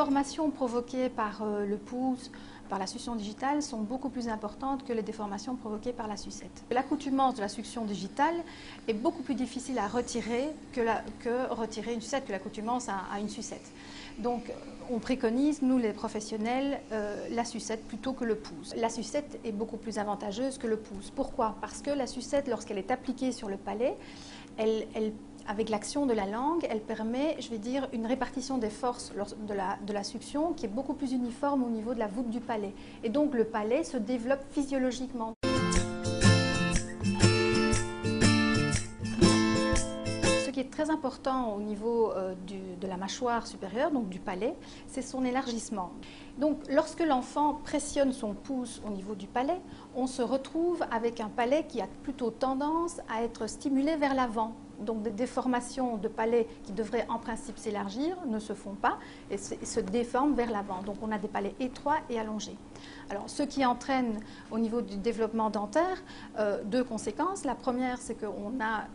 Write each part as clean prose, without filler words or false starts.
déformations provoquées par le pouce, par la succion digitale, sont beaucoup plus importantes que les déformations provoquées par la sucette. L'accoutumance de la succion digitale est beaucoup plus difficile à retirer que retirer une sucette, que l'accoutumance à une sucette. Donc on préconise, nous les professionnels, la sucette plutôt que le pouce. La sucette est beaucoup plus avantageuse que le pouce. Pourquoi? Parce que la sucette, lorsqu'elle est appliquée sur le palais, avec l'action de la langue, elle permet, je vais dire, une répartition des forces de la succion qui est beaucoup plus uniforme au niveau de la voûte du palais. Et donc le palais se développe physiologiquement. Ce qui est très important au niveau de la mâchoire supérieure, donc du palais, c'est son élargissement. Donc lorsque l'enfant pressionne son pouce au niveau du palais, on se retrouve avec un palais qui a plutôt tendance à être stimulé vers l'avant. Donc des déformations de palais qui devraient en principe s'élargir ne se font pas et se déforment vers l'avant. Donc on a des palais étroits et allongés. Alors ce qui entraîne au niveau du développement dentaire deux conséquences. La première, c'est qu'on a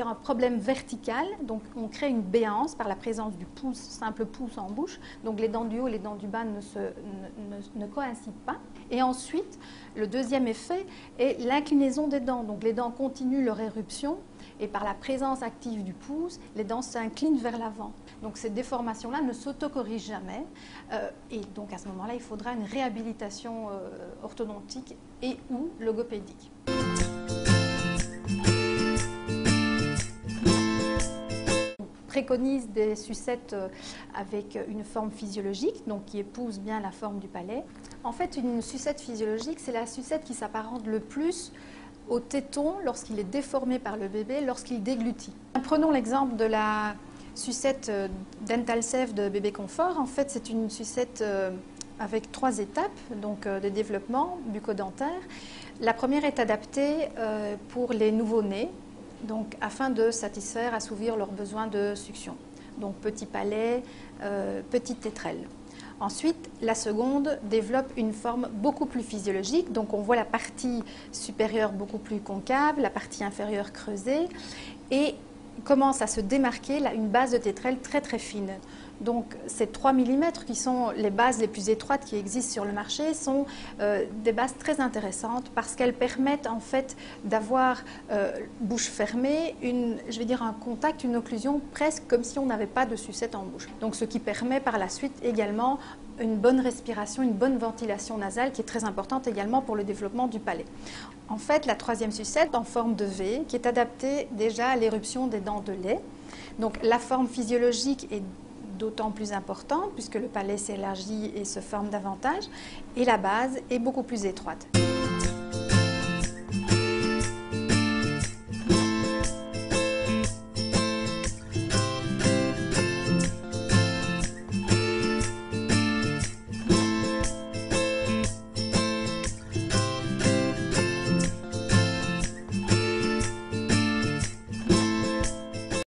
un problème vertical, donc on crée une béance par la présence du pouce, simple pouce en bouche, donc les dents du haut et les dents du bas ne coïncident pas. Et ensuite, le deuxième effet est l'inclinaison des dents, donc les dents continuent leur éruption et par la présence active du pouce, les dents s'inclinent vers l'avant. Donc ces déformations-là ne s'autocorrigent jamais et donc à ce moment-là, il faudra une réhabilitation orthodontique et ou logopédique. Préconise des sucettes avec une forme physiologique, donc qui épouse bien la forme du palais. En fait, une sucette physiologique, c'est la sucette qui s'apparente le plus au téton lorsqu'il est déformé par le bébé, lorsqu'il déglutit. Prenons l'exemple de la sucette Dental Safe de Bébé Confort. En fait, c'est une sucette avec 3 étapes, donc de développement bucco-dentaire. La première est adaptée pour les nouveau-nés, donc afin de satisfaire, assouvir leurs besoins de succion. Donc petit palais, petite tétrelle. Ensuite, la seconde développe une forme beaucoup plus physiologique. Donc on voit la partie supérieure beaucoup plus concave, la partie inférieure creusée et commence à se démarquer une base de tétrelle très très fine. Donc ces 3 mm qui sont les bases les plus étroites qui existent sur le marché sont des bases très intéressantes parce qu'elles permettent en fait d'avoir bouche fermée, un contact, une occlusion presque comme si on n'avait pas de sucette en bouche. Donc ce qui permet par la suite également une bonne respiration, une bonne ventilation nasale qui est très importante également pour le développement du palais. En fait, la troisième sucette en forme de V qui est adaptée déjà à l'éruption des dents de lait. Donc la forme physiologique est d'autant plus importante puisque le palais s'élargit et se forme davantage et la base est beaucoup plus étroite.